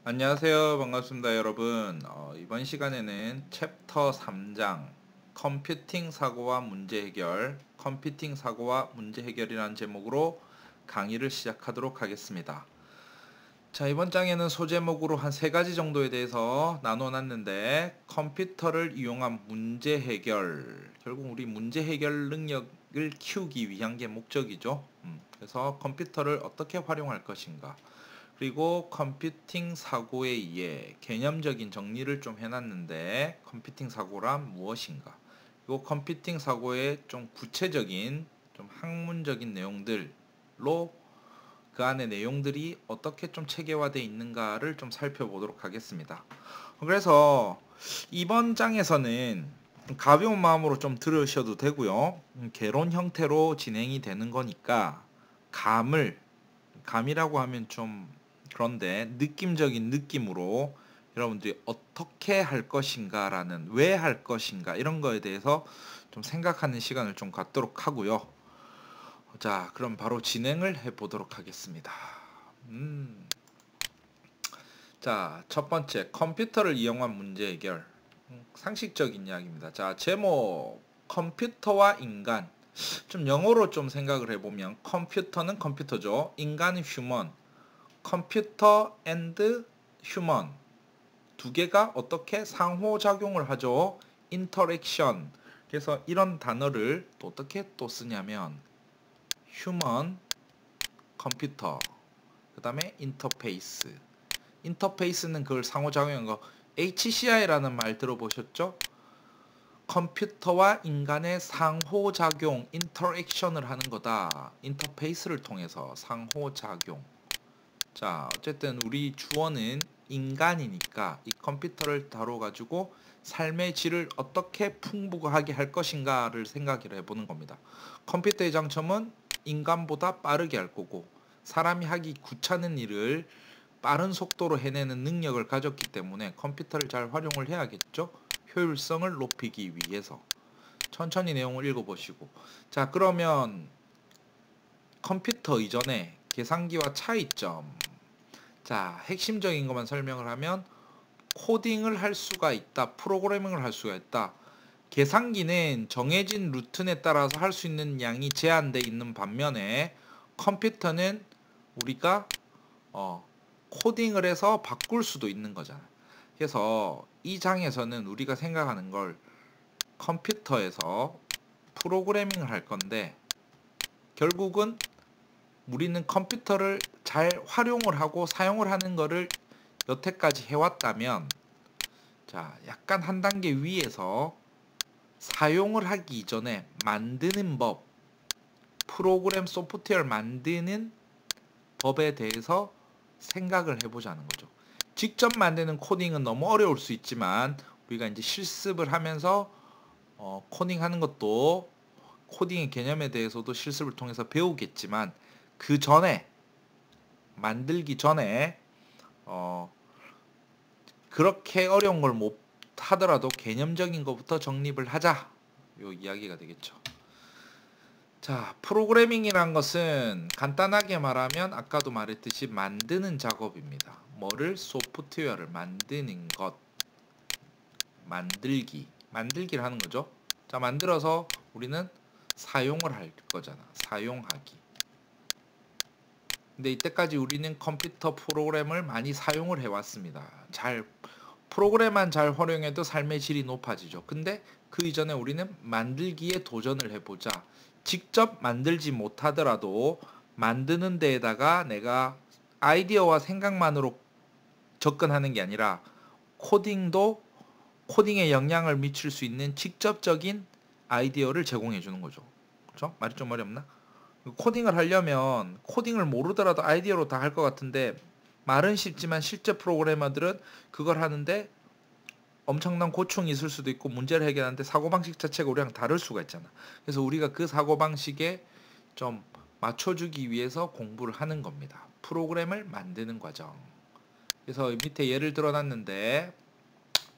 안녕하세요. 반갑습니다, 여러분. 이번 시간에는 챕터 3장 컴퓨팅 사고와 문제 해결, 컴퓨팅 사고와 문제 해결이라는 제목으로 강의를 시작하도록 하겠습니다. 자, 이번 장에는 소제목으로 한 3가지 정도에 대해서 나눠놨는데, 컴퓨터를 이용한 문제 해결, 결국 우리 문제 해결 능력을 키우기 위한 게 목적이죠. 그래서 컴퓨터를 어떻게 활용할 것인가, 그리고 컴퓨팅 사고에 의해 개념적인 정리를 좀 해놨는데, 컴퓨팅 사고란 무엇인가, 그리고 컴퓨팅 사고의 좀 구체적인 좀 학문적인 내용들로 그 안에 내용들이 어떻게 좀 체계화되어 있는가를 좀 살펴보도록 하겠습니다. 그래서 이번 장에서는 가벼운 마음으로 좀 들으셔도 되고요. 개론 형태로 진행이 되는 거니까 감이라고 하면 좀 그런데 느낌적인 느낌으로 여러분들이 어떻게 할 것인가라는, 왜 할 것인가, 이런 거에 대해서 좀 생각하는 시간을 좀 갖도록 하고요. 자, 그럼 바로 진행을 해보도록 하겠습니다. 자, 첫 번째, 컴퓨터를 이용한 문제 해결. 상식적인 이야기입니다. 자, 제목, 컴퓨터와 인간. 좀 영어로 좀 생각을 해보면, 컴퓨터는 컴퓨터죠. 인간은 휴먼. 컴퓨터 앤드 휴먼. 두 개가 어떻게 상호작용을 하죠? 인터랙션. 그래서 이런 단어를 또 어떻게 또 쓰냐면, 휴먼, 컴퓨터, 그 다음에 인터페이스. 인터페이스는 그걸 상호작용한 거, HCI라는 말 들어보셨죠? 컴퓨터와 인간의 상호작용, 인터랙션을 하는 거다. 인터페이스를 통해서 상호작용. 자, 어쨌든 우리 주어는 인간이니까 이 컴퓨터를 다뤄가지고 삶의 질을 어떻게 풍부하게 할 것인가를 생각을 해보는 겁니다. 컴퓨터의 장점은 인간보다 빠르게 할 거고, 사람이 하기 귀찮은 일을 빠른 속도로 해내는 능력을 가졌기 때문에 컴퓨터를 잘 활용을 해야겠죠. 효율성을 높이기 위해서. 천천히 내용을 읽어보시고. 자, 그러면 컴퓨터 이전에 계산기와 차이점. 자, 핵심적인 것만 설명을 하면, 코딩을 할 수가 있다, 프로그래밍을 할 수가 있다. 계산기는 정해진 루틴에 따라서 할 수 있는 양이 제한되어 있는 반면에, 컴퓨터는 우리가 코딩을 해서 바꿀 수도 있는 거잖아. 그래서 이 장에서는 우리가 생각하는 걸, 컴퓨터에서 프로그래밍을 할 건데, 결국은 우리는 컴퓨터를 잘 활용을 하고 사용을 하는 거를 여태까지 해왔다면, 자, 약간 한 단계 위에서 사용을 하기 이전에 만드는 법, 프로그램 소프트웨어를 만드는 법에 대해서 생각을 해보자는 거죠. 직접 만드는 코딩은 너무 어려울 수 있지만, 우리가 이제 실습을 하면서 코딩하는 것도, 코딩의 개념에 대해서도 실습을 통해서 배우겠지만, 그 전에, 만들기 전에 그렇게 어려운 걸 못 하더라도 개념적인 것부터 정립을 하자, 요 이야기가 되겠죠. 자, 프로그래밍이란 것은 간단하게 말하면 아까도 말했듯이 만드는 작업입니다. 뭐를? 소프트웨어를 만드는 것, 만들기를 하는 거죠. 자, 만들어서 우리는 사용을 할 거잖아. 사용하기. 근데 이때까지 우리는 컴퓨터 프로그램을 많이 사용을 해왔습니다. 프로그램만 잘 활용해도 삶의 질이 높아지죠. 근데 그 이전에 우리는 만들기에 도전을 해보자. 직접 만들지 못하더라도 만드는 데에다가 내가 아이디어와 생각만으로 접근하는 게 아니라, 코딩에 영향을 미칠 수 있는 직접적인 아이디어를 제공해 주는 거죠. 그렇죠? 말이 좀 어렵나? 코딩을 하려면 코딩을 모르더라도 아이디어로 다 할 것 같은데, 말은 쉽지만 실제 프로그래머들은 그걸 하는데 엄청난 고충이 있을 수도 있고, 문제를 해결하는데 사고방식 자체가 우리랑 다를 수가 있잖아. 그래서 우리가 그 사고방식에 좀 맞춰주기 위해서 공부를 하는 겁니다. 프로그램을 만드는 과정. 그래서 밑에 예를 들어놨는데,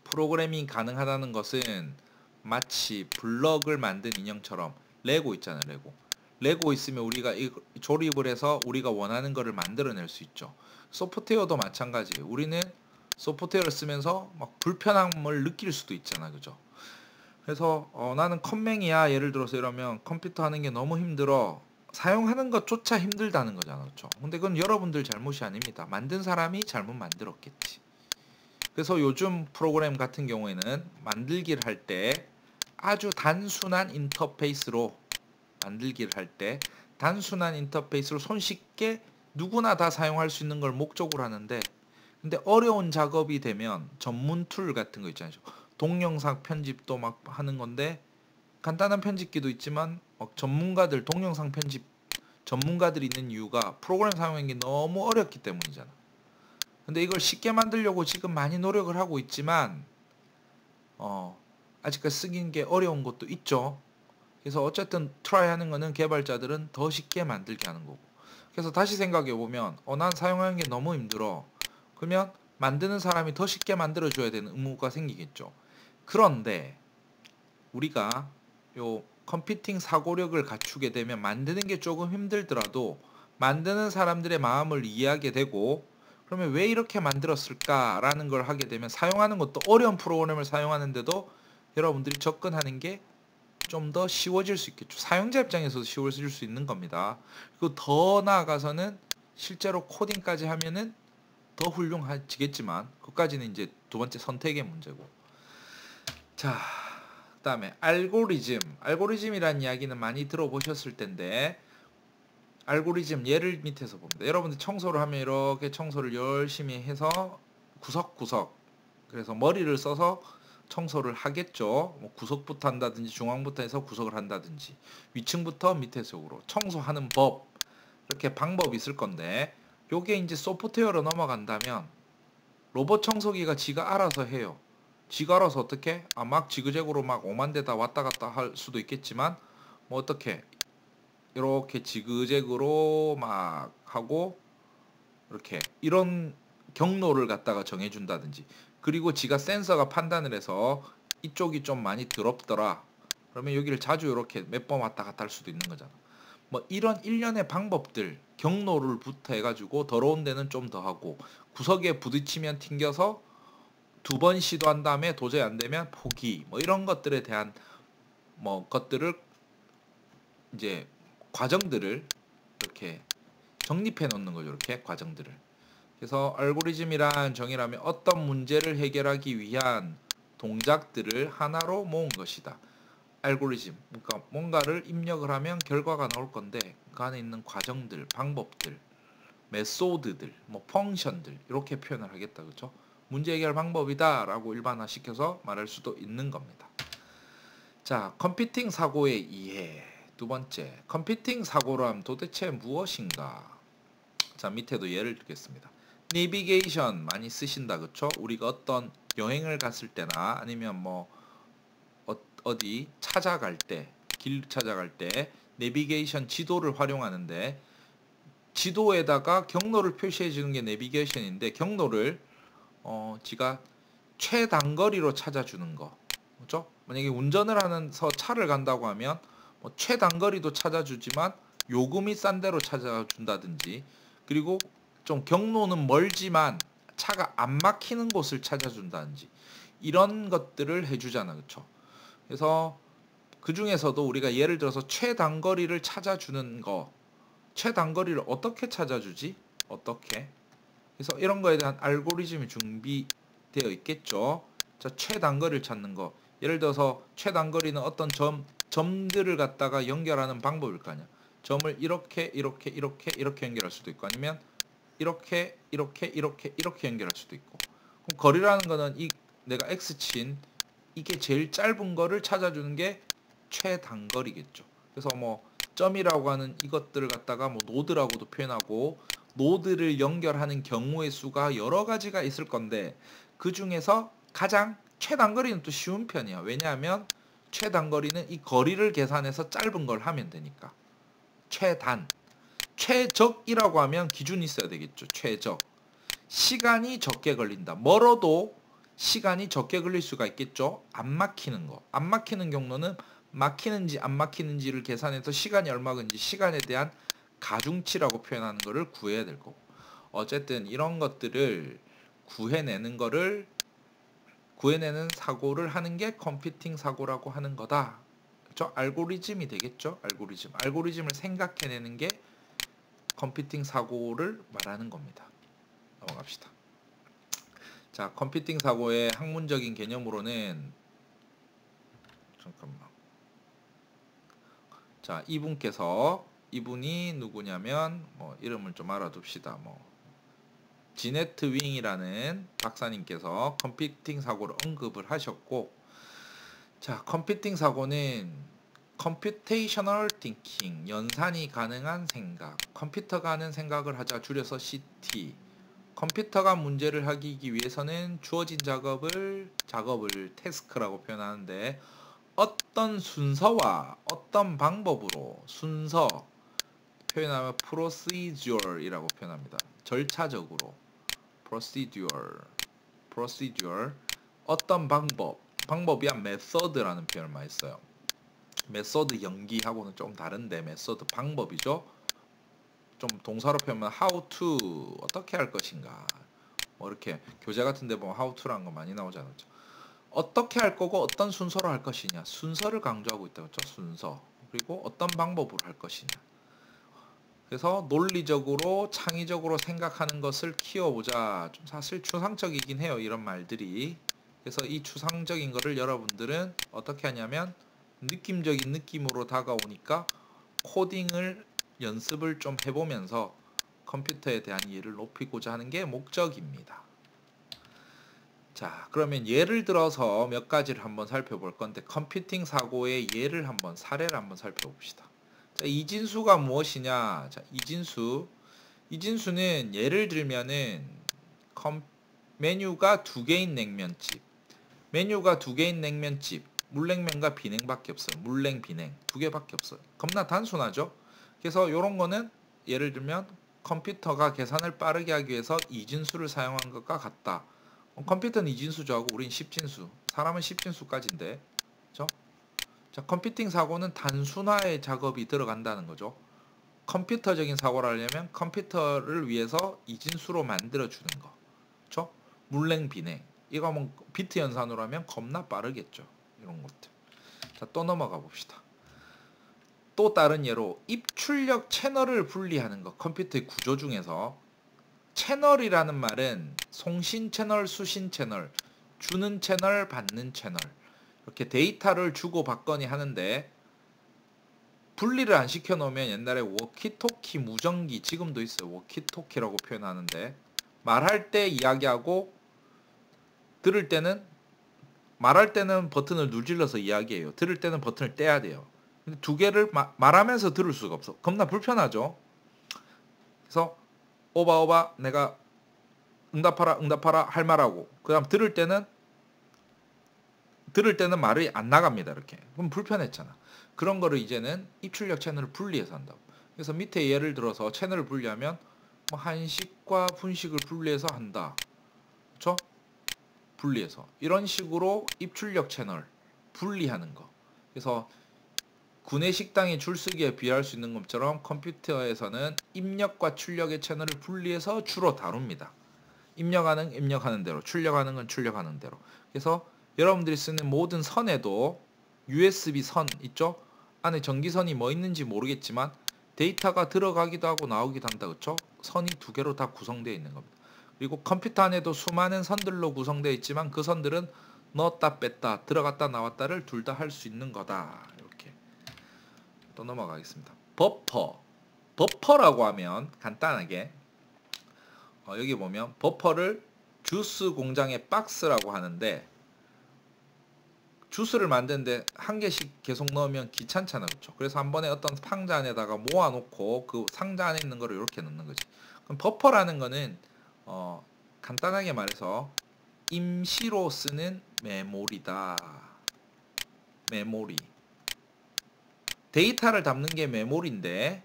프로그래밍이 가능하다는 것은 마치 블럭을 만든 인형처럼, 레고 있잖아요. 레고 있으면 우리가 조립을 해서 우리가 원하는 거를 만들어낼 수 있죠. 소프트웨어도 마찬가지예요. 우리는 소프트웨어를 쓰면서 막 불편함을 느낄 수도 있잖아, 그죠? 그래서 나는 컴맹이야 예를 들어서 이러면 컴퓨터 하는 게 너무 힘들어. 사용하는 것조차 힘들다는 거잖아, 그렇죠? 근데 그건 여러분들 잘못이 아닙니다. 만든 사람이 잘못 만들었겠지. 그래서 요즘 프로그램 같은 경우에는 만들기를 할 때 아주 단순한 인터페이스로 손쉽게 누구나 다 사용할 수 있는 걸 목적으로 하는데, 근데 어려운 작업이 되면 전문 툴 같은 거 있잖아요. 동영상 편집도 막 하는 건데 간단한 편집기도 있지만 전문가들 동영상 편집 전문가들이 있는 이유가 프로그램 사용하는 게 너무 어렵기 때문이잖아. 근데 이걸 쉽게 만들려고 지금 많이 노력을 하고 있지만 아직까지 쓰긴 게 어려운 것도 있죠. 그래서 어쨌든 트라이 하는 거는 개발자들은 더 쉽게 만들게 하는 거고. 그래서 다시 생각해 보면 난 사용하는 게 너무 힘들어. 그러면 만드는 사람이 더 쉽게 만들어 줘야 되는 의무가 생기겠죠. 그런데 우리가 요 컴퓨팅 사고력을 갖추게 되면 만드는 게 조금 힘들더라도 만드는 사람들의 마음을 이해하게 되고, 그러면 왜 이렇게 만들었을까라는 걸 하게 되면 사용하는 것도 어려운 프로그램을 사용하는데도 여러분들이 접근하는 게 좀 더 쉬워질 수 있겠죠. 사용자 입장에서도 쉬워질 수 있는 겁니다. 그리고 더 나아가서는 실제로 코딩까지 하면은 더 훌륭해지겠지만 그것까지는 이제 두 번째 선택의 문제고. 자, 그다음에 알고리즘이라는 이야기는 많이 들어보셨을 텐데, 알고리즘 예를 밑에서 봅니다. 여러분들 청소를 하면 이렇게 청소를 열심히 해서 구석구석, 그래서 머리를 써서 청소를 하겠죠. 뭐 구석부터 한다든지 중앙부터 해서 구석을 한다든지 위층부터 밑에 속으로 청소하는 법, 이렇게 방법이 있을 건데, 요게 이제 소프트웨어로 넘어간다면 로봇 청소기가 지가 알아서 해요. 지가 알아서 어떻게? 막 지그재그로 막 오만 대다 왔다 갔다 할 수도 있겠지만 뭐 어떻게 이렇게 지그재그로 막 하고 이렇게 이런 경로를 갖다가 정해준다든지, 그리고 지가 센서가 판단을 해서 이쪽이 좀 많이 더럽더라 그러면 여기를 자주 이렇게 몇 번 왔다 갔다 할 수도 있는 거잖아. 뭐 이런 일련의 방법들, 경로를 부터 해가지고 더러운 데는 좀 더 하고 구석에 부딪히면 튕겨서 두 번 시도한 다음에 도저히 안 되면 포기, 뭐 이런 것들에 대한 뭐 것들을 이제 과정들을 이렇게 정립해 놓는 거죠. 이렇게 과정들을. 그래서 알고리즘이란 정의라면 어떤 문제를 해결하기 위한 동작들을 하나로 모은 것이다. 알고리즘, 그러니까 뭔가를 입력을 하면 결과가 나올 건데 그 안에 있는 과정들, 방법들, 메소드들, 뭐 펑션들 이렇게 표현을 하겠다, 그렇죠? 문제 해결 방법이다라고 일반화시켜서 말할 수도 있는 겁니다. 자, 컴퓨팅 사고의 이해. 두 번째, 컴퓨팅 사고란 도대체 무엇인가? 자, 밑에도 예를 들겠습니다. 내비게이션 많이 쓰신다, 그쵸? 우리가 어떤 여행을 갔을 때나 아니면 뭐 어디 찾아갈 때, 길 찾아갈 때 내비게이션 지도를 활용하는데, 지도에다가 경로를 표시해 주는 게 내비게이션인데 경로를 지가 최단거리로 찾아주는 거, 그렇죠? 만약에 운전을 하면서 차를 간다고 하면 뭐 최단거리도 찾아주지만 요금이 싼 데로 찾아준다든지, 그리고 좀 경로는 멀지만 차가 안 막히는 곳을 찾아준다든지 이런 것들을 해주잖아, 그렇죠? 그래서 그 중에서도 우리가 예를 들어서 최단거리를 찾아주는 거, 최단거리를 어떻게 찾아주지? 어떻게? 그래서 이런 거에 대한 알고리즘이 준비되어 있겠죠. 자, 최단거리를 찾는 거. 예를 들어서 최단거리는 어떤 점들을 갖다가 연결하는 방법일 거 아니야. 점을 이렇게 연결할 수도 있고, 아니면 이렇게 연결할 수도 있고. 그럼 거리라는 거는 내가 x친 이게 제일 짧은 거를 찾아주는 게 최단거리겠죠. 그래서 뭐 점이라고 하는 이것들을 갖다가 뭐 노드라고도 표현하고, 노드를 연결하는 경우의 수가 여러 가지가 있을 건데 그 중에서 가장 최단거리는 또 쉬운 편이야. 왜냐하면 최단거리는 이 거리를 계산해서 짧은 걸 하면 되니까. 최적이라고 하면 기준이 있어야 되겠죠. 최적. 시간이 적게 걸린다. 멀어도 시간이 적게 걸릴 수가 있겠죠. 안 막히는 거. 안 막히는 경로는 막히는지 안 막히는지를 계산해서 시간이 얼마 건지 시간에 대한 가중치라고 표현하는 거를 구해야 될 거고. 어쨌든 이런 것들을 구해내는 사고를 하는 게 컴퓨팅 사고라고 하는 거다. 그렇죠? 알고리즘이 되겠죠? 알고리즘을 생각해내는 게 컴퓨팅 사고를 말하는 겁니다. 넘어갑시다. 자, 컴퓨팅 사고의 학문적인 개념으로는 잠깐만. 자, 이분이 누구냐면 이름을 좀 알아둡시다. 지네트 윙이라는 박사님께서 컴퓨팅 사고를 언급을 하셨고, 자, 컴퓨팅 사고는 Computational Thinking, 연산이 가능한 생각, 컴퓨터가 하는 생각을 하자 줄여서 CT. 컴퓨터가 문제를 해결하기 위해서는 주어진 작업을 태스크라고 표현하는데, 어떤 순서와 어떤 방법으로 순서 표현하면 procedure이라고 표현합니다. 절차적으로 procedure 어떤 방법이야 method라는 표현을 많이 써요. 메소드 연기하고는 좀 다른데 메소드 방법이죠. 좀 동사로 표현하면 how to 어떻게 할 것인가. 이렇게 교재 같은 데 보면 how to라는 거 많이 나오잖아요. 그렇죠? 어떻게 할 거고 어떤 순서로 할 것이냐. 순서를 강조하고 있다. 그렇죠? 순서. 그리고 어떤 방법으로 할 것이냐. 그래서 논리적으로 창의적으로 생각하는 것을 키워보자. 좀 사실 추상적이긴 해요. 이런 말들이. 그래서 이 추상적인 거를 여러분들은 어떻게 하냐면 느낌적인 느낌으로 다가오니까 코딩을 연습을 좀 해보면서 컴퓨터에 대한 이해를 높이고자 하는 게 목적입니다. 자, 그러면 예를 들어서 몇 가지를 한번 살펴볼 건데 컴퓨팅 사고의 사례를 한번 살펴봅시다. 자, 이진수가 무엇이냐? 자, 이진수는 예를 들면은 메뉴가 2개인 냉면집. 물냉면과 비냉밖에 없어요. 물냉, 비냉 2개밖에 없어요. 겁나 단순하죠? 그래서 이런 거는 예를 들면 컴퓨터가 계산을 빠르게 하기 위해서 이진수를 사용한 것과 같다. 컴퓨터는 이진수죠 하고 우린 십진수. 사람은 십진수까지인데. 그렇죠? 자, 컴퓨팅 사고는 단순화의 작업이 들어간다는 거죠. 컴퓨터적인 사고를 하려면 컴퓨터를 위해서 이진수로 만들어 주는 거. 그렇죠? 물냉, 비냉. 이거 뭐 비트 연산으로 하면 겁나 빠르겠죠. 이런 것들. 자, 또 넘어가 봅시다. 또 다른 예로 입출력 채널을 분리하는 거. 컴퓨터의 구조 중에서 채널이라는 말은 송신 채널, 수신 채널, 주는 채널, 받는 채널 이렇게 데이터를 주고 받거니 하는데 분리를 안 시켜놓으면 옛날에 워키토키 무전기 지금도 있어요. 워키토키라고 표현하는데 말할 때 이야기하고 말할 때는 버튼을 눌질러서 이야기해요. 들을 때는 버튼을 떼야 돼요. 근데 두 개를 말하면서 들을 수가 없어. 겁나 불편하죠. 그래서 오바 내가 응답하라 할 말하고 그 다음 들을 때는 말이 안 나갑니다. 이렇게. 그럼 불편했잖아. 그런 거를 이제는 입출력 채널을 분리해서 한다고. 그래서 밑에 예를 들어서 채널을 분리하면 한식과 분식을 분리해서 한다. 그렇죠? 분리해서. 이런 식으로 입출력 채널 분리하는 거. 그래서 구내식당의 줄서기에 비할 수 있는 것처럼 컴퓨터에서는 입력과 출력의 채널을 분리해서 주로 다룹니다. 입력하는 대로, 출력하는 건 출력하는 대로. 그래서 여러분들이 쓰는 모든 선에도 USB 선 있죠? 안에 전기선이 뭐 있는지 모르겠지만 데이터가 들어가기도 하고 나오기도 한다. 그렇죠? 선이 2개로 다 구성되어 있는 겁니다. 그리고 컴퓨터 안에도 수많은 선들로 구성되어 있지만 그 선들은 넣었다 뺐다 들어갔다 나왔다를 둘 다 할 수 있는 거다. 이렇게 또 넘어가겠습니다. 버퍼라고 하면 간단하게 여기 보면 버퍼를 주스 공장의 박스라고 하는데 주스를 만드는데 한 개씩 계속 넣으면 귀찮잖아. 그렇죠? 그래서 한 번에 어떤 상자 안에다가 모아놓고 그 상자 안에 있는 거를 이렇게 넣는 거지. 그럼 버퍼라는 거는 간단하게 말해서 임시로 쓰는 메모리다. 메모리. 데이터를 담는 게 메모리인데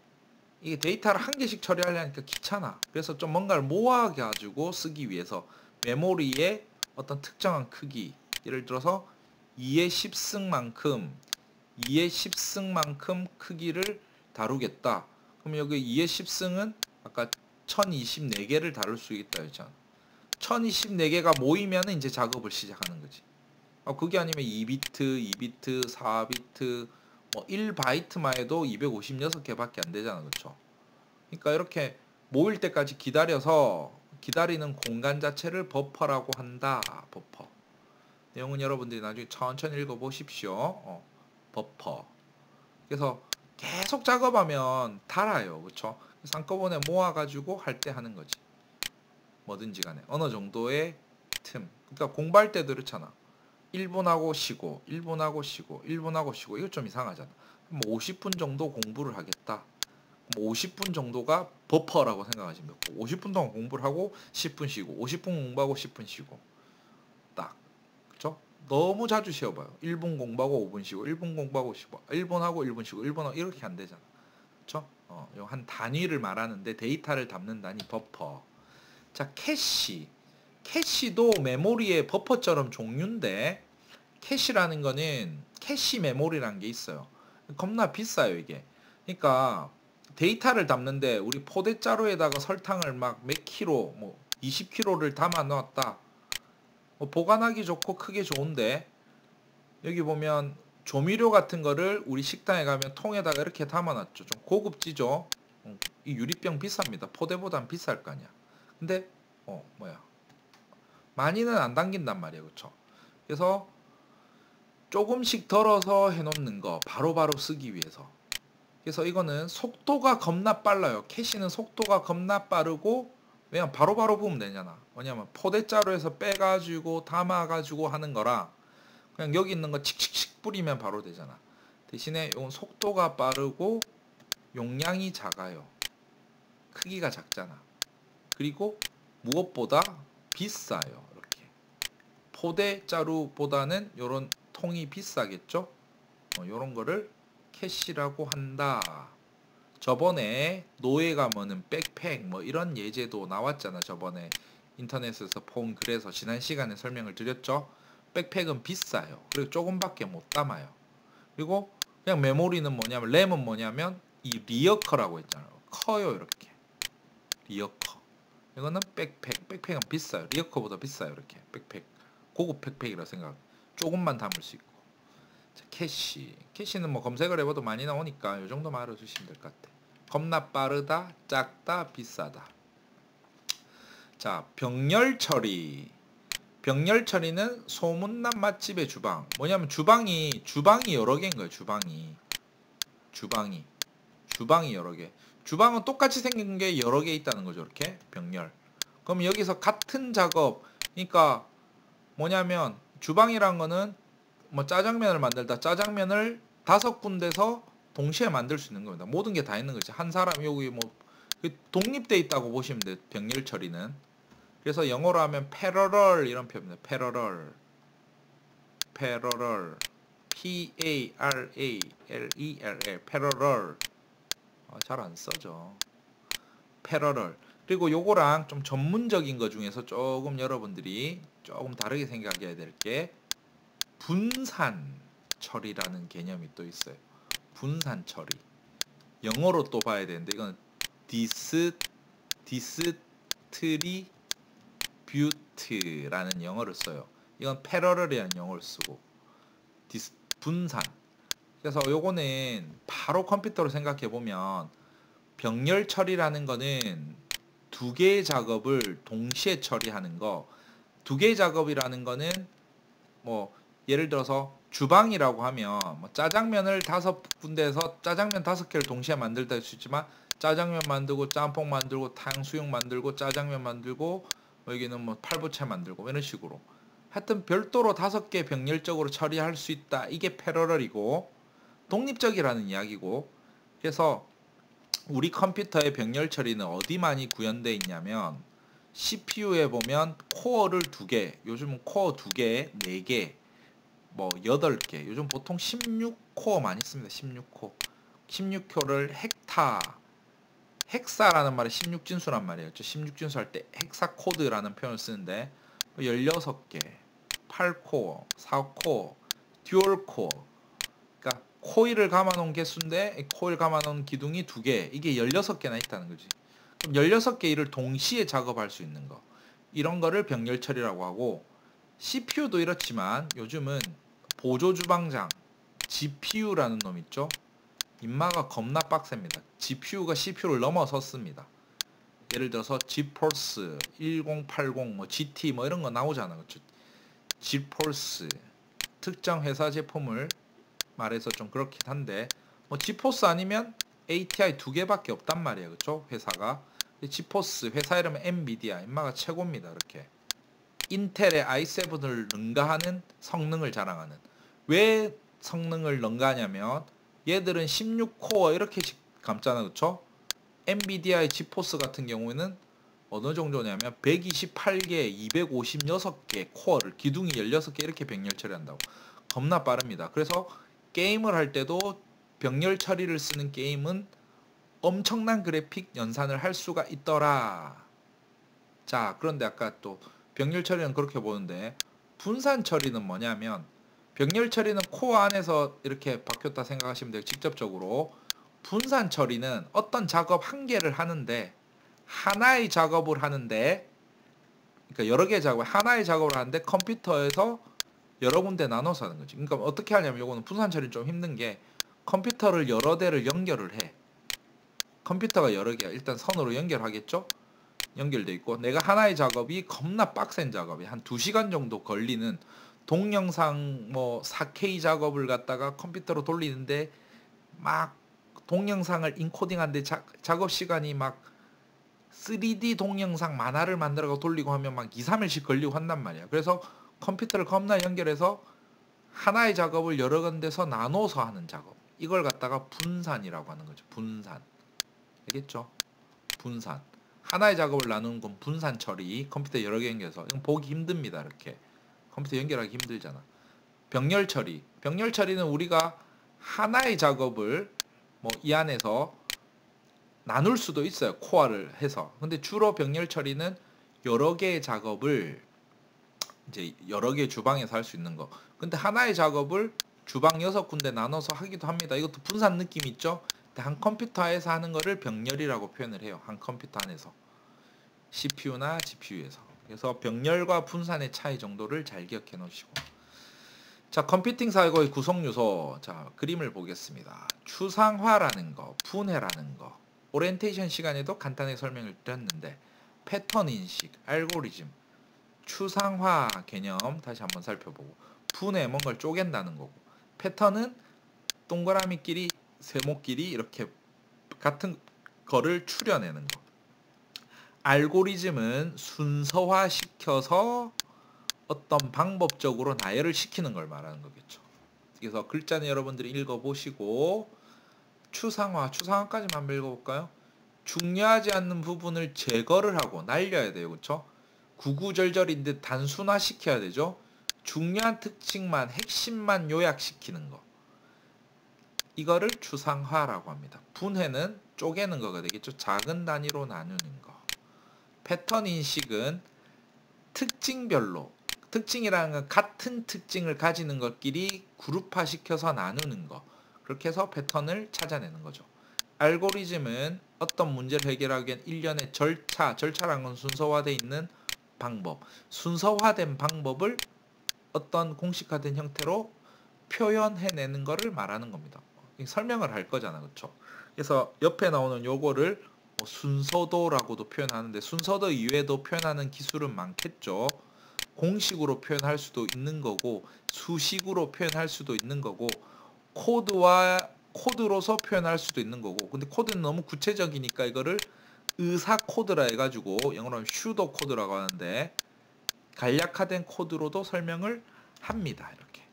이게 데이터를 한 개씩 처리하려니까 귀찮아. 그래서 좀 뭔가를 모아가지고 쓰기 위해서 메모리의 어떤 특정한 크기, 예를 들어서 2의 10승만큼 2의 10승만큼 크기를 다루겠다. 그럼 여기 2의 10승은 아까 1024개를 다룰 수 있다 했잖아. 1024개가 모이면 이제 작업을 시작하는 거지. 그게 아니면 2비트, 2비트, 4비트, 뭐 1바이트만 해도 256개밖에 안 되잖아. 그렇죠? 그러니까 이렇게 모일 때까지 기다려서 기다리는 공간 자체를 버퍼라고 한다. 버퍼. 내용은 여러분들이 나중에 천천히 읽어보십시오. 버퍼. 그래서 계속 작업하면 달아요. 그렇죠? 그래서 한꺼번에 모아가지고 할 때 하는 거지. 뭐든지 간에 어느 정도의 틈. 그러니까 공부할 때도 그렇잖아. 1분 하고 쉬고 1분 하고 쉬고 1분 하고 쉬고 이거 좀 이상하잖아. 뭐 50분 정도 공부를 하겠다. 뭐 50분 정도가 버퍼라고 생각하시면 되고 50분 동안 공부를 하고 10분 쉬고 50분 공부하고 10분 쉬고 딱. 그쵸? 너무 자주 쉬어봐요. 1분 공부하고 5분 쉬고 1분 공부하고 쉬고 1분 하고 1분 쉬고 1분 하고 이렇게 안 되잖아. 그쵸? 한 단위를 말하는데 데이터를 담는 단위 버퍼. 자, 캐시. 캐시도 메모리의 버퍼처럼 종류인데 캐시라는 거는 캐시 메모리라는 게 있어요. 겁나 비싸요, 이게. 그러니까 데이터를 담는데 우리 포대자루에다가 설탕을 막 몇 킬로, 뭐 20킬로를 담아 놨다. 뭐 보관하기 좋고 크게 좋은데 여기 보면 조미료 같은 거를 우리 식당에 가면 통에다가 이렇게 담아놨죠. 좀 고급지죠. 이 유리병 비쌉니다. 포대보단 비쌀 거 아니야. 근데 많이는 안 담긴단 말이에요. 그렇죠? 그래서 조금씩 덜어서 해놓는 거 바로바로 쓰기 위해서. 그래서 이거는 속도가 겁나 빨라요. 캐시는 속도가 겁나 빠르고 왜냐면 바로바로 부으면 되잖아. 왜냐면 포대자루에서 빼가지고 담아가지고 하는 거라 그냥 여기 있는 거 칙칙칙 뿌리면 바로 되잖아. 대신에 이건 속도가 빠르고 용량이 작아요. 크기가 작잖아. 그리고 무엇보다 비싸요. 이렇게 포대자루보다는 이런 통이 비싸겠죠. 이런 거를 캐시라고 한다. 저번에 노예가 뭐는 백팩 뭐 이런 예제도 나왔잖아. 저번에 인터넷에서 본 글에서 지난 시간에 설명을 드렸죠. 백팩은 비싸요. 그리고 조금밖에 못 담아요. 그리고 그냥 메모리는 뭐냐면 램은 뭐냐면 이 리어커라고 했잖아요. 커요 이렇게. 리어커. 이거는 백팩은 비싸요. 리어커보다 비싸요. 이렇게 백팩. 고급 백팩이라 생각. 조금만 담을 수 있고. 자, 캐시는 뭐 검색을 해봐도 많이 나오니까 이 정도만 알아주시면 될 것 같아. 겁나 빠르다, 작다, 비싸다. 자, 병렬 처리. 병렬 처리는 소문난 맛집의 주방. 뭐냐면 주방이 여러 개인 거예요. 주방이 여러 개. 주방은 똑같이 생긴 게 여러 개 있다는 거죠. 이렇게 병렬. 그럼 여기서 같은 작업. 그러니까 뭐냐면 주방이란 거는 뭐 짜장면을 만들다 짜장면을 5군데서 동시에 만들 수 있는 겁니다. 모든 게 다 있는 거지. 한 사람 여기 뭐 독립돼 있다고 보시면 돼요. 병렬 처리는. 그래서 영어로 하면 패러럴 이런 표현입니다. 패러럴 P-A-R-A-L-E-L-L 패러럴 잘 안 써져. 패러럴. 그리고 요거랑 좀 전문적인 거 중에서 조금 여러분들이 조금 다르게 생각해야 될 게 분산 처리라는 개념이 또 있어요. 분산 처리. 영어로 또 봐야 되는데 이건 디스트리뷰트라는 영어를 써요. 이건 패러럴이라는 영어를 쓰고 분산. 그래서 요거는 바로 컴퓨터로 생각해 보면 병렬 처리라는 거는 두 개의 작업을 동시에 처리하는 거. 두 개의 작업이라는 거는 뭐 예를 들어서 주방이라고 하면 뭐 짜장면을 5군데에서 짜장면 5개를 동시에 만들다 할 수 있지만 짜장면 만들고 짬뽕 만들고 탕수육 만들고 짜장면 만들고 여기는 뭐 팔부채 만들고 이런 식으로 하여튼 별도로 5개 병렬적으로 처리할 수 있다. 이게 패러럴이고 독립적이라는 이야기고 그래서 우리 컴퓨터의 병렬 처리는 어디 많이 구현되어 있냐면 CPU에 보면 코어를 2개, 요즘은 코어 2개, 4개, 뭐 8개, 요즘 보통 16코어 많이 씁니다. 16코어. 16코어를 헥사라는 말이 16진수란 말이에요. 16진수 할 때 헥사코드라는 표현을 쓰는데 16개, 8코어, 4코어, 듀얼코어. 그러니까 코일을 감아놓은 개수인데 코일 감아놓은 기둥이 2개, 이게 16개나 있다는 거지. 그럼 16개 일을 동시에 작업할 수 있는 거, 이런 거를 병렬 처리라고 하고, CPU도 이렇지만 요즘은 보조 주방장 GPU라는 놈 있죠. 인마가 겁나 빡셉니다. GPU가 CPU를 넘어섰습니다. 예를 들어서 지포스 1080 뭐 GT 뭐 이런 거 나오잖아. 그렇죠? 지포스 특정 회사 제품을 말해서 좀 그렇긴 한데, 뭐 지포스 아니면 ATI 2개밖에 없단 말이에요. 그렇죠? 회사가. 지포스 회사 이름은 엔비디아, 인마가 최고입니다. 이렇게 인텔의 i7을 능가하는 성능을 자랑하는. 왜 성능을 능가하냐면 얘들은 16코어 이렇게씩 감잖아. 그쵸? 엔비디아의 지포스 같은 경우에는 어느 정도냐면 128개, 256개 코어를, 기둥이 16개 이렇게 병렬 처리한다고. 겁나 빠릅니다. 그래서 게임을 할 때도 병렬 처리를 쓰는 게임은 엄청난 그래픽 연산을 할 수가 있더라. 자, 그런데 아까 또 병렬 처리는 그렇게 보는데, 분산 처리는 뭐냐면, 병렬 처리는 코어 안에서 이렇게 박혔다 생각하시면 돼요. 직접적으로. 분산 처리는 어떤 작업 한 개를 하는데, 하나의 작업을 하는데, 그러니까 여러 개의 작업, 하나의 작업을 하는데 컴퓨터에서 여러 군데 나눠서 하는 거지. 그러니까 어떻게 하냐면, 이거는 분산 처리는 좀 힘든 게, 컴퓨터를 여러 대를 연결을 해. 컴퓨터가 여러 개야. 일단 선으로 연결하겠죠? 연결돼 있고, 내가 하나의 작업이 겁나 빡센 작업이 한 2시간 정도 걸리는 동영상 뭐 4K 작업을 갖다가 컴퓨터로 돌리는데, 막 동영상을 인코딩하는데 작업 시간이 막 3D 동영상 만화를 만들어서 돌리고 하면 막 2, 3일씩 걸리고 한단 말이야. 그래서 컴퓨터를 겁나 연결해서 하나의 작업을 여러 군데서 나눠서 하는 작업, 이걸 갖다가 분산이라고 하는 거죠. 분산. 알겠죠? 분산. 하나의 작업을 나누는 건 분산 처리. 컴퓨터 여러 개 연결해서. 이건 보기 힘듭니다. 이렇게 컴퓨터 연결하기 힘들잖아. 병렬 처리. 병렬 처리는 우리가 하나의 작업을 뭐 이 안에서 나눌 수도 있어요. 코어를 해서. 근데 주로 병렬 처리는 여러 개의 작업을 이제 여러 개의 주방에서 할 수 있는 거. 근데 하나의 작업을 주방 6군데 나눠서 하기도 합니다. 이것도 분산 느낌 있죠? 한 컴퓨터에서 하는 거를 병렬이라고 표현을 해요. 한 컴퓨터 안에서. CPU나 GPU에서. 그래서 병렬과 분산의 차이 정도를 잘 기억해 놓으시고. 자, 컴퓨팅 사고의 구성 요소. 자, 그림을 보겠습니다. 추상화라는 거, 분해라는 거. 오리엔테이션 시간에도 간단하게 설명을 드렸는데, 패턴 인식, 알고리즘, 추상화 개념 다시 한번 살펴보고, 분해, 뭔가를 쪼갠다는 거고, 패턴은 동그라미끼리 세모끼리 이렇게 같은 거를 추려내는 거. 알고리즘은 순서화 시켜서 어떤 방법적으로 나열을 시키는 걸 말하는 거겠죠. 그래서 글자는 여러분들이 읽어보시고, 추상화까지만 한번 읽어볼까요? 중요하지 않는 부분을 제거를 하고 날려야 돼요. 그렇죠? 구구절절인데 단순화 시켜야 되죠. 중요한 특징만, 핵심만 요약시키는 거. 이거를 추상화라고 합니다. 분해는 쪼개는 거가 되겠죠. 작은 단위로 나누는 거. 패턴 인식은 특징별로, 특징이라는 건 같은 특징을 가지는 것끼리 그룹화 시켜서 나누는 거. 그렇게 해서 패턴을 찾아내는 거죠. 알고리즘은 어떤 문제를 해결하기 위한 일련의 절차라는 건 순서화되어 있는 방법. 순서화된 방법을 어떤 공식화된 형태로 표현해내는 거를 말하는 겁니다. 설명을 할 거잖아. 그렇죠? 그래서 옆에 나오는 요거를 뭐 순서도라고도 표현하는데, 순서도 이외에도 표현하는 기술은 많겠죠. 공식으로 표현할 수도 있는 거고, 수식으로 표현할 수도 있는 거고, 코드로서 표현할 수도 있는 거고. 근데 코드는 너무 구체적이니까 이거를 의사 코드라 해가지고, 영어로 하면 슈도 코드라고 하는데, 간략화된 코드로도 설명을 합니다. 이렇게.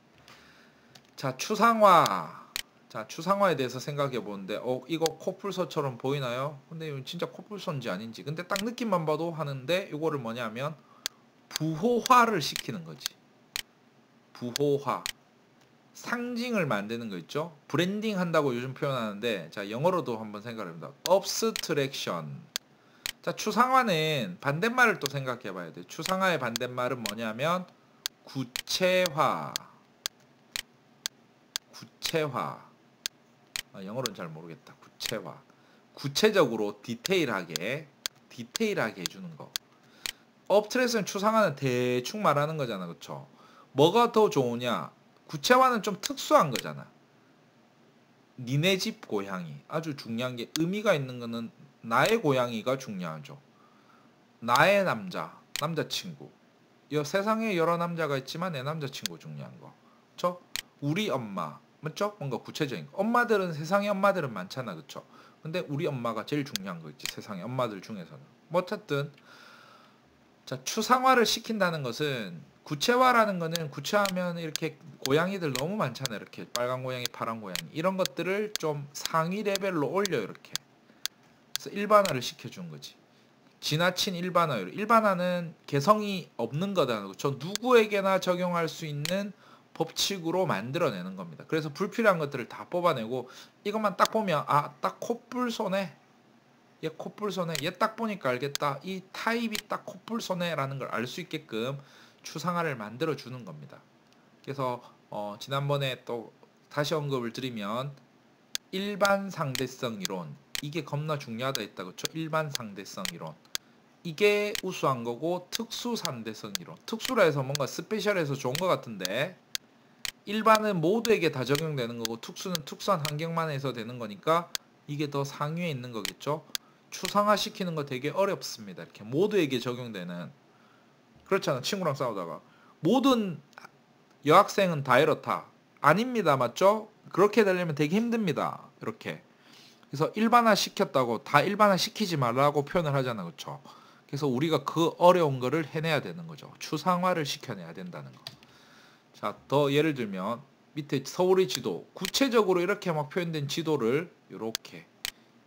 자, 추상화. 자, 추상화에 대해서 생각해 보는데, 이거 코뿔소처럼 보이나요? 근데 이거 진짜 코뿔소인지 아닌지. 근데 딱 느낌만 봐도 하는데, 이거를 뭐냐면 부호화를 시키는 거지. 부호화. 상징을 만드는 거 있죠? 브랜딩 한다고 요즘 표현하는데, 자, 영어로도 한번 생각해 봅니다. abstraction. 자, 추상화는 반대말을 또 생각해 봐야 돼. 추상화의 반대말은 뭐냐면 구체화. 영어로는 잘 모르겠다. 구체화. 구체적으로 디테일하게 해주는 거. 업트레스는 추상화는 대충 말하는 거잖아. 그쵸? 뭐가 더 좋으냐? 구체화는 좀 특수한 거잖아. 니네 집 고양이. 아주 중요한 게 의미가 있는 거는 나의 고양이가 중요하죠. 나의 남자친구. 세상에 여러 남자가 있지만 내 남자친구 중요한 거. 그쵸? 우리 엄마. 맞죠? 뭔가 구체적인 거. 세상에 엄마들은 많잖아. 그쵸? 근데 우리 엄마가 제일 중요한 거 있지. 세상에 엄마들 중에서는. 뭐 어쨌든 자, 추상화를 시킨다는 것은 구체화라는 거는 구체화하면 이렇게 고양이들 너무 많잖아요. 이렇게 빨간 고양이, 파란 고양이. 이런 것들을 좀 상위 레벨로 올려 이렇게. 그래서 일반화를 시켜준 거지. 지나친 일반화는 개성이 없는 거다. 그렇죠? 누구에게나 적용할 수 있는 법칙으로 만들어내는 겁니다. 그래서 불필요한 것들을 다 뽑아내고 이것만 딱 보면 딱 콧불소네. 얘 콧불소네. 얘 딱 보니까 알겠다. 이 타입이 딱 콧불소네라는 걸 알 수 있게끔 추상화를 만들어 주는 겁니다. 그래서 지난번에 또 다시 언급을 드리면 일반 상대성 이론 이게 겁나 중요하다 했다. 그렇죠? 일반 상대성 이론. 이게 우수한 거고 특수 상대성 이론. 특수라 해서 뭔가 스페셜해서 좋은 것 같은데 일반은 모두에게 다 적용되는 거고 특수는 특수한 환경만에서 되는 거니까 이게 더 상위에 있는 거겠죠. 추상화 시키는 거 되게 어렵습니다. 이렇게 모두에게 적용되는. 그렇잖아. 친구랑 싸우다가 모든 여학생은 다 이렇다. 아닙니다. 맞죠? 그렇게 되려면 되게 힘듭니다. 이렇게. 그래서 일반화 시켰다고 다 일반화 시키지 말라고 표현을 하잖아. 그렇죠? 그래서 우리가 그 어려운 거를 해내야 되는 거죠. 추상화를 시켜내야 된다는 거. 자, 더 예를 들면 밑에 서울의 지도. 구체적으로 이렇게 막 표현된 지도를 이렇게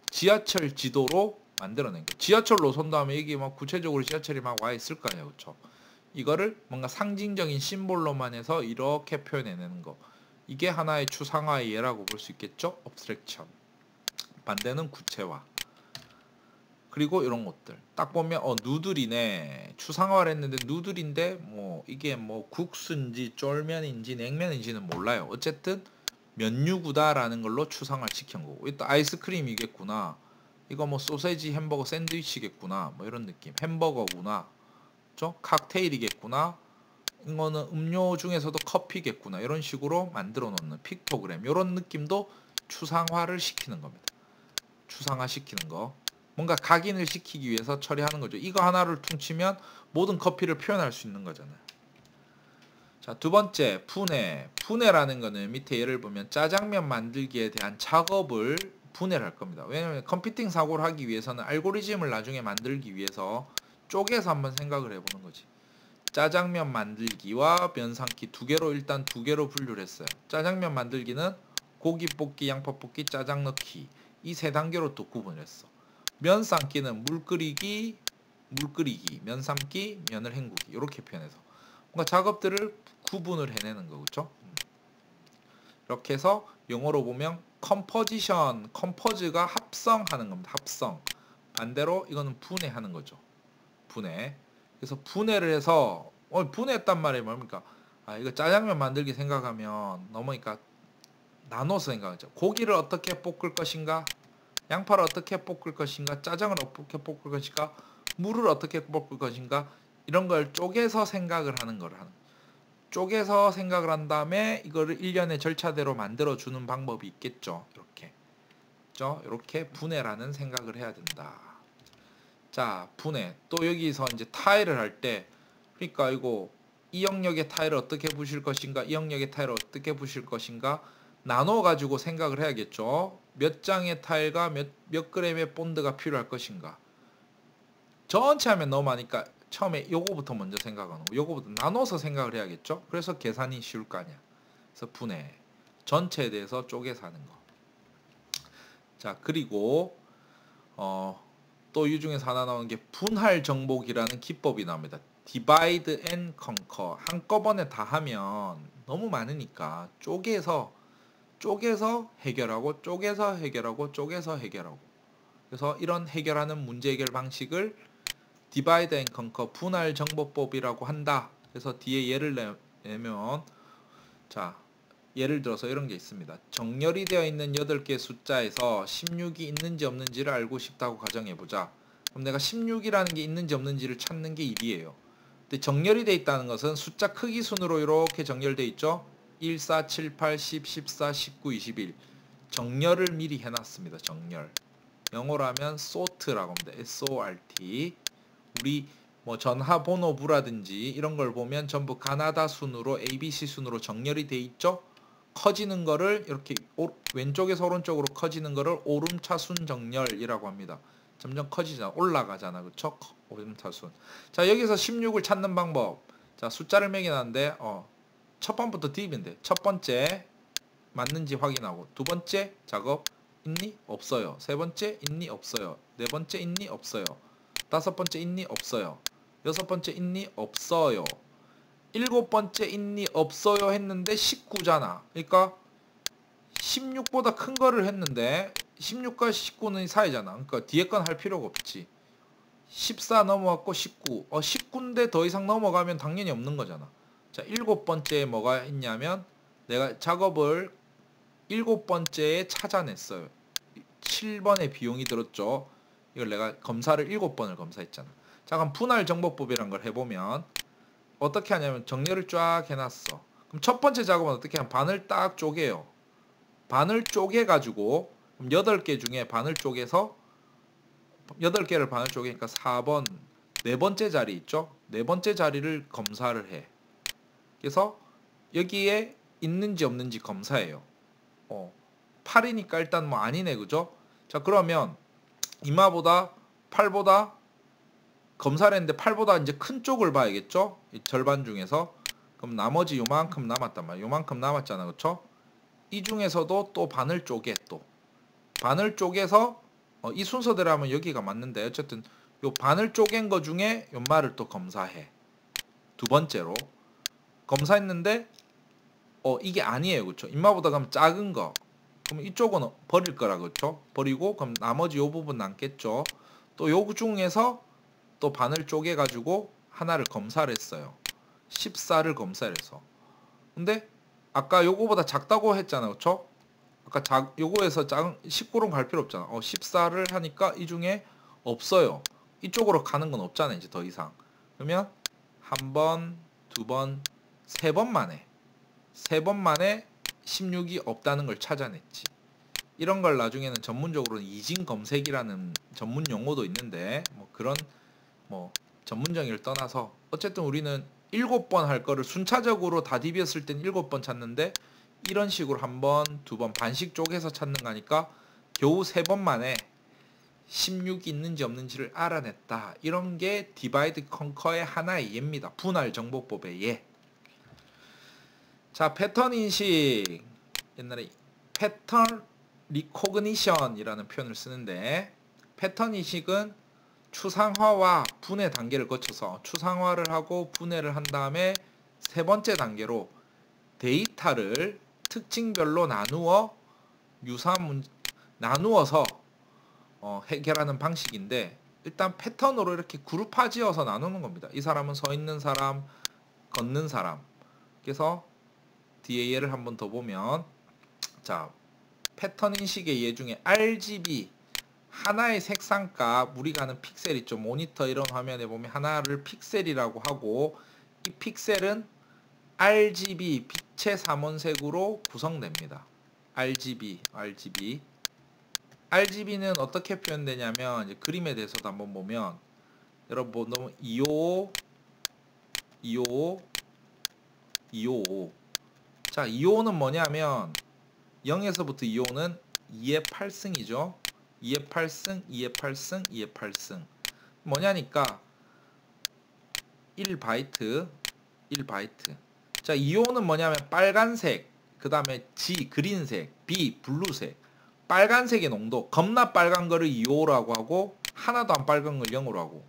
지하철 지도로 만들어낸 거. 지하철 노선도 하면 이게 막 구체적으로 지하철이 막 와 있을 거 아니에요. 그렇죠? 이거를 뭔가 상징적인 심볼로만 해서 이렇게 표현해내는 거. 이게 하나의 추상화의 예라고 볼 수 있겠죠? 업스트랙션. 반대는 구체화. 그리고 이런 것들 딱 보면 누들이네. 추상화를 했는데 누들인데 뭐 이게 뭐 국수인지 쫄면인지 냉면인지는 몰라요. 어쨌든 면류구다라는 걸로 추상화를 시킨 거고. 이또 아이스크림이겠구나. 이거 뭐 소세지 햄버거 샌드위치겠구나. 뭐 이런 느낌. 햄버거구나. 그렇죠? 칵테일이겠구나. 이거는 음료 중에서도 커피겠구나. 이런 식으로 만들어 놓는 픽토그램. 이런 느낌도 추상화를 시키는 겁니다. 추상화 시키는 거. 뭔가 각인을 시키기 위해서 처리하는 거죠. 이거 하나를 퉁치면 모든 커피를 표현할 수 있는 거잖아요. 자, 두 번째 분해. 분해라는 거는 밑에 예를 보면 짜장면 만들기에 대한 작업을 분해를 할 겁니다. 왜냐하면 컴퓨팅 사고를 하기 위해서는 알고리즘을 나중에 만들기 위해서 쪼개서 한번 생각을 해보는 거지. 짜장면 만들기와 면 삶기 두 개로 분류를 했어요. 짜장면 만들기는 고기 볶기, 양파 볶기, 짜장 넣기 이 세 단계로 또 구분을 했어. 면 삶기는 물 끓이기, 면 삶기, 면을 헹구기 이렇게 표현해서 뭔가 작업들을 구분을 해내는 거 그렇죠? 이렇게 해서 영어로 보면 컴포지션, 컴포즈가 합성하는 겁니다. 합성. 반대로 이거는 분해하는 거죠. 분해. 그래서 분해를 해서 분해했단 말이 뭡니까? 이거 짜장면 만들기 생각하면 너무니까 나눠서 생각하죠. 고기를 어떻게 볶을 것인가? 양파를 어떻게 볶을 것인가? 짜장을 어떻게 볶을 것인가? 물을 어떻게 볶을 것인가? 이런 걸 쪼개서 생각을 하는 거를 하는. 쪼개서 생각을 한 다음에 이거를 일련의 절차대로 만들어 주는 방법이 있겠죠. 이렇게. 그죠? 이렇게 분해라는 생각을 해야 된다. 자, 분해. 또 여기서 이제 타일을 할 때 그러니까 이거 이 영역의 타일을 어떻게 부실 것인가? 이 영역의 타일을 어떻게 부실 것인가? 나눠 가지고 생각을 해야겠죠. 몇 장의 타일과 몇 그램의 본드가 필요할 것인가? 전체 하면 너무 많으니까 처음에 요거부터 먼저 생각하는 거. 요거부터 나눠서 생각을 해야겠죠. 그래서 계산이 쉬울 거 아니야. 그래서 분해. 전체에 대해서 쪼개서 하는 거. 자, 그리고 또 이 중에서 하나 나오는 게 분할 정복이라는 기법이 나옵니다. divide and conquer. 한꺼번에 다 하면 너무 많으니까 쪼개서 해결하고 쪼개서 해결하고 그래서 이런 해결하는 문제 해결 방식을 divide and conquer 분할 정복법이라고 한다. 그래서 뒤에 예를 내면 자 예를 들어서 이런 게 있습니다. 정렬이 되어 있는 8개의 숫자에서 16이 있는지 없는지를 알고 싶다고 가정해보자. 그럼 내가 16이라는 게 있는지 없는지를 찾는 게 일이에요. 근데 정렬이 되어 있다는 것은 숫자 크기 순으로 이렇게 정렬되어 있죠. 1, 4, 7, 8, 10, 14, 19, 21. 정렬을 미리 해놨습니다. 정렬. 영어로 하면 sort라고 합니다. S-O-R-T. 우리 뭐 전화번호부라든지 이런 걸 보면 전부 가나다 순으로 ABC 순으로 정렬이 돼 있죠. 커지는 거를 이렇게 왼쪽에서 오른쪽으로 커지는 거를 오름차순 정렬이라고 합니다. 점점 커지잖아. 올라가잖아. 그쵸? 오름차순. 자, 여기서 16을 찾는 방법. 자, 숫자를 매겨놨는데 첫 번부터 딥인데 첫 번째 맞는지 확인하고 두 번째 작업 있니? 없어요. 세 번째 있니? 없어요. 네 번째 있니? 없어요. 다섯 번째 있니? 없어요. 여섯 번째 있니? 없어요. 일곱 번째 있니? 없어요 했는데 19잖아. 그러니까 16보다 큰 거를 했는데 16과 19는 사이잖아. 그러니까 뒤에 건 할 필요가 없지. 14 넘어갔고 19. 19인데 더 이상 넘어가면 당연히 없는 거잖아. 자, 일곱 번째에 뭐가 있냐면 내가 작업을 일곱 번째에 찾아냈어요. 7번의 비용이 들었죠. 이걸 내가 검사를 7번을 검사했잖아. 자, 그럼 분할 정보법이란 걸 해보면 어떻게 하냐면 정렬을 쫙 해놨어. 그럼 첫 번째 작업은 어떻게 하면 반을 딱 쪼개요. 반을 쪼개가지고 그럼 8개 중에 반을 쪼개서 8개를 반을 쪼개니까 4번 네 번째 자리 있죠. 네 번째 자리를 검사를 해. 그래서 여기에 있는지 없는지 검사해요. 8이니까 일단 뭐 아니네, 그죠? 자, 그러면 이마보다 8보다 검사를 했는데 8보다 이제 큰 쪽을 봐야겠죠? 이 절반 중에서. 그럼 나머지 요만큼 남았단 말이야. 요만큼 남았잖아, 그쵸? 이 중에서도 또 반을 쪼개 또. 반을 쪼개서 이 순서대로 하면 여기가 맞는데 어쨌든 요 반을 쪼갠 거 중에 연말을 또 검사해. 두 번째로 검사했는데 이게 아니에요, 그쵸? 이마보다 그럼 작은 거. 그럼 이쪽은 버릴 거라, 그쵸? 버리고 그럼 나머지 요 부분 남겠죠? 또 요 중에서 또 반을 쪼개 가지고 하나를 검사를 했어요. 14를 검사를 해서. 근데 아까 요거보다 작다고 했잖아요, 그쵸? 아까 요거에서 작은 19로 갈 필요 없잖아. 14를 하니까 이 중에 없어요. 이쪽으로 가는 건 없잖아, 이제 더 이상. 그러면 한 번, 두 번, 세 번 만에 16이 없다는 걸 찾아냈지. 이런 걸 나중에는 전문적으로는 이진 검색이라는 전문 용어도 있는데 뭐 그런 뭐 전문적인을 떠나서 어쨌든 우리는 7번 할 거를 순차적으로 다 디비었을 땐 7번 찾는데 이런 식으로 한 번, 두 번 반씩 쪼개서 찾는 거니까 겨우 3번 만에 16이 있는지 없는지를 알아냈다. 이런 게 디바이드 컨커의 하나의 예입니다. 분할 정보법의 예. 자, 패턴 인식. 옛날에 패턴 리코그니션이라는 표현을 쓰는데 패턴 인식은 추상화와 분해 단계를 거쳐서 추상화를 하고 분해를 한 다음에 세 번째 단계로 데이터를 특징별로 나누어서 해결하는 방식인데 일단 패턴으로 이렇게 그룹화 지어서 나누는 겁니다. 이 사람은 서 있는 사람, 걷는 사람. 그래서 뒤에 예를 한번 더 보면 자, 패턴 인식의 예 중에 RGB 하나의 색상값 우리가 하는 픽셀 있죠. 모니터 이런 화면에 보면 하나를 픽셀이라고 하고 이 픽셀은 RGB 빛의 삼원색으로 구성됩니다. RGB는 어떻게 표현되냐면 이제 그림에 대해서도 한번 보면 여러분 보면 255 자, 255는 뭐냐면 0에서부터 255는 2의 8승이죠. 2의 8승 뭐냐니까 1바이트 자, 255는 뭐냐면 빨간색, 그 다음에 G 그린색, B 블루색. 빨간색의 농도 겁나 빨간 거를 255라고 하고 하나도 안 빨간 걸 0으로 하고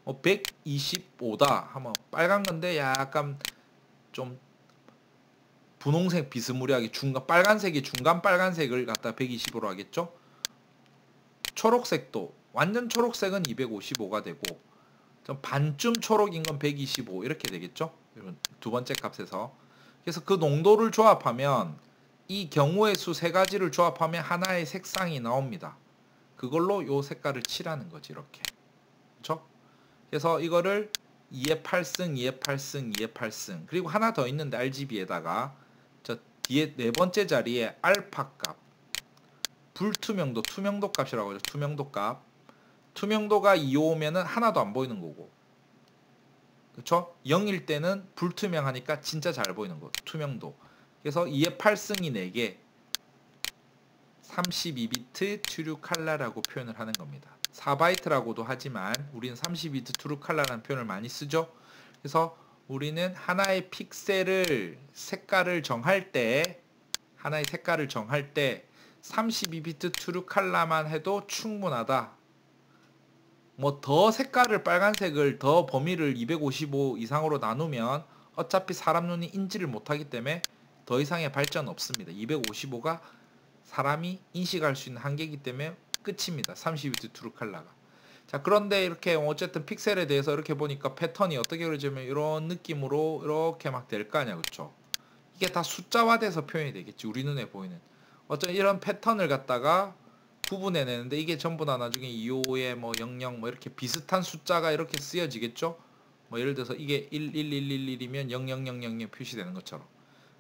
125다 하면 빨간 건데 약간 좀 분홍색 비스무리하게 빨간색이 중간 빨간색을 갖다 125로 하겠죠. 초록색도 완전 초록색은 255가 되고 좀 반쯤 초록인 건 125 이렇게 되겠죠. 두 번째 값에서. 그래서 그 농도를 조합하면 이 경우의 수 세 가지를 조합하면 하나의 색상이 나옵니다. 그걸로 요 색깔을 칠하는 거지 이렇게. 그렇죠? 그래서 이거를 2의 8승, 2의 8승, 2의 8승 그리고 하나 더 있는데 RGB에다가 저 뒤에 네 번째 자리에 알파 값 불투명도, 투명도 값이라고 하죠. 투명도 값. 투명도가 2 오면은 하나도 안 보이는 거고. 그쵸? 0일 때는 불투명하니까 진짜 잘 보이는 거. 투명도. 그래서 2의 8승이 4개. 32비트 트루 칼라라고 표현을 하는 겁니다. 4바이트라고도 하지만 우리는 32비트 트루 칼라라는 표현을 많이 쓰죠. 그래서 우리는 하나의 픽셀을 색깔을 정할 때 하나의 색깔을 정할 때 32비트 트루 칼라만 해도 충분하다. 뭐 더 색깔을 빨간색을 더 범위를 255 이상으로 나누면 어차피 사람 눈이 인지를 못하기 때문에 더 이상의 발전 없습니다. 255가 사람이 인식할 수 있는 한계이기 때문에 끝입니다. 32비트 트루 칼라가. 자, 그런데 이렇게 어쨌든 픽셀에 대해서 이렇게 보니까 패턴이 어떻게 그려지면 이런 느낌으로 이렇게 막 될 거 아니야. 그쵸? 이게 다 숫자화돼서 표현이 되겠지. 우리 눈에 보이는. 어쩌면 이런 패턴을 갖다가 구분해내는데 이게 전부 다 나중에 2호에 뭐 00 뭐 이렇게 비슷한 숫자가 이렇게 쓰여지겠죠. 뭐 예를 들어서 이게 11111이면 00000 표시되는 것처럼.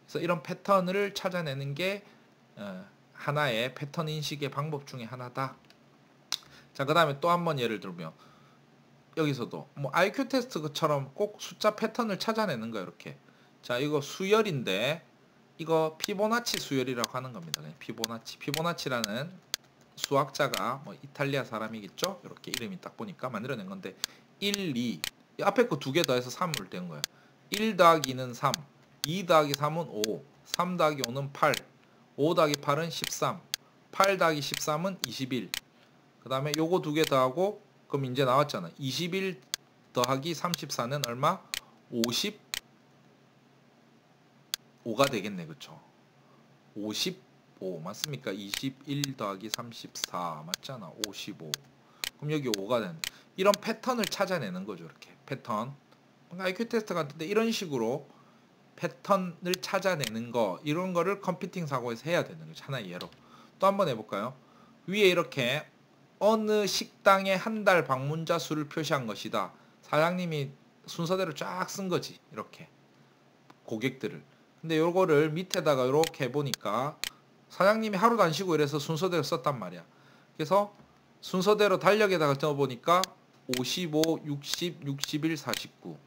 그래서 이런 패턴을 찾아내는 게 하나의 패턴 인식의 방법 중에 하나다. 자, 그 다음에 또 한번 예를 들면 여기서도 뭐 IQ 테스트처럼 꼭 숫자 패턴을 찾아내는 거예요. 이렇게. 자, 이거 수열인데 이거 피보나치 수열이라고 하는 겁니다. 피보나치라는 수학자가 뭐 이탈리아 사람이겠죠? 이렇게 이름이 딱 보니까 만들어낸 건데 1, 2 앞에 거 두 개 더해서 3을 된 거예요. 1 더하기 2는 3, 2 더하기 3은 5, 3 더하기 5는 8, 5 더하기 8은 13, 8 더하기 13은 21. 그 다음에 요거 두 개 더하고 그럼 이제 나왔잖아. 21 더하기 34는 얼마? 55가 되겠네. 그쵸? 55 맞습니까? 21 더하기 34 맞잖아. 55. 그럼 여기 5가 되는. 이런 패턴을 찾아내는 거죠. 이렇게 패턴. IQ 테스트 같은데 이런 식으로 패턴을 찾아내는 거 이런 거를 컴퓨팅 사고에서 해야 되는 거죠. 하나의 예로. 또 한번 해볼까요? 위에 이렇게 어느 식당에 한 달 방문자 수를 표시한 것이다. 사장님이 순서대로 쫙 쓴 거지. 이렇게 고객들을. 근데 요거를 밑에다가 이렇게 해보니까 사장님이 하루도 안 쉬고 이래서 순서대로 썼단 말이야. 그래서 순서대로 달력에다가 넣어보니까 55, 60, 61, 49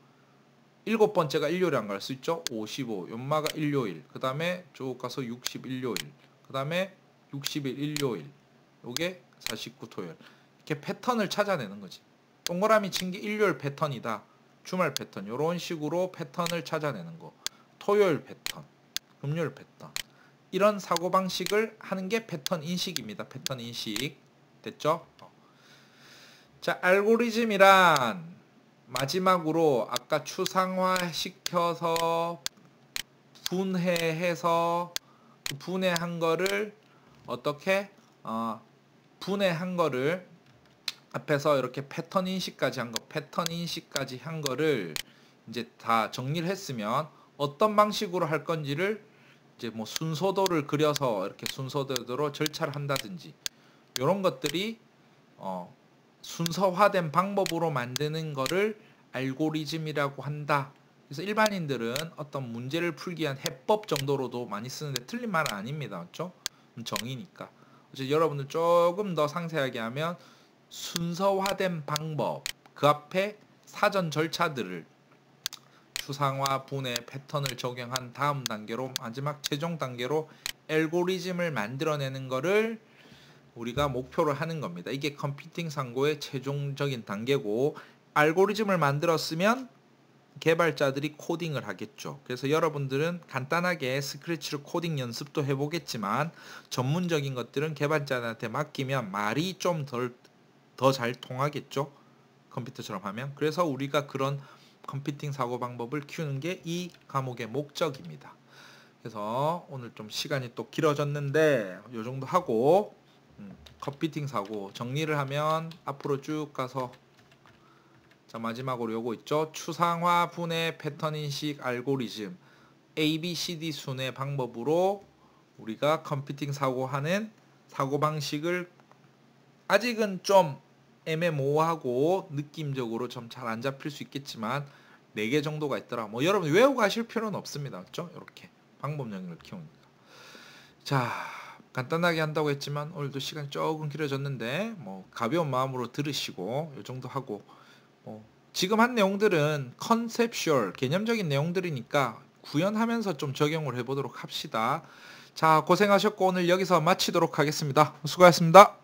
일곱 번째가 일요일에 안 갈 수 있죠. 55 연마가 일요일 그 다음에 쭉 가서 60 일요일 그 다음에 60일 일요일 요게 49 토요일 이렇게 패턴을 찾아내는 거지. 동그라미 친 게 일요일 패턴이다. 주말 패턴 요런 식으로 패턴을 찾아내는 거. 토요일 패턴 금요일 패턴 이런 사고방식을 하는 게 패턴 인식입니다. 패턴 인식 됐죠? 자, 알고리즘이란 마지막으로 아까 추상화 시켜서 분해해서 분해한 거를 어떻게 분해한 거를 앞에서 이렇게 패턴 인식까지 한 거를 이제 다 정리를 했으면 어떤 방식으로 할 건지를 이제 뭐 순서도를 그려서 이렇게 순서대로 절차를 한다든지 이런 것들이 순서화된 방법으로 만드는 거를 알고리즘이라고 한다. 그래서 일반인들은 어떤 문제를 풀기 위한 해법 정도로도 많이 쓰는데 틀린 말은 아닙니다. 맞죠? 정의니까. 그래서 여러분들 조금 더 상세하게 하면 순서화된 방법, 그 앞에 사전 절차들을 추상화, 분해, 패턴을 적용한 다음 단계로 마지막 최종 단계로 알고리즘을 만들어내는 거를 우리가 목표로 하는 겁니다. 이게 컴퓨팅 상고의 최종적인 단계고 알고리즘을 만들었으면 개발자들이 코딩을 하겠죠. 그래서 여러분들은 간단하게 스크래치로 코딩 연습도 해보겠지만 전문적인 것들은 개발자한테 맡기면 말이 좀 더 잘 통하겠죠. 컴퓨터처럼 하면. 그래서 우리가 그런 컴퓨팅 사고 방법을 키우는 게 이 과목의 목적입니다. 그래서 오늘 좀 시간이 또 길어졌는데 요 정도 하고 컴퓨팅 사고 정리를 하면 앞으로 쭉 가서 자 마지막으로 요거 있죠. 추상화 분해 패턴 인식 알고리즘 ABCD 순회 방법으로 우리가 컴퓨팅 사고하는 사고방식을 아직은 좀 애매모호하고 느낌적으로 좀 잘 안 잡힐 수 있겠지만 4개 정도가 있더라. 뭐 여러분 외우고 가실 필요는 없습니다. 그렇죠? 이렇게 방법 영역을 키우니까. 자, 간단하게 한다고 했지만 오늘도 시간이 조금 길어졌는데 뭐 가벼운 마음으로 들으시고 이 정도 하고 지금 한 내용들은 컨셉슈얼 개념적인 내용들이니까 구현하면서 좀 적용을 해보도록 합시다. 자, 고생하셨고 오늘 여기서 마치도록 하겠습니다. 수고하셨습니다.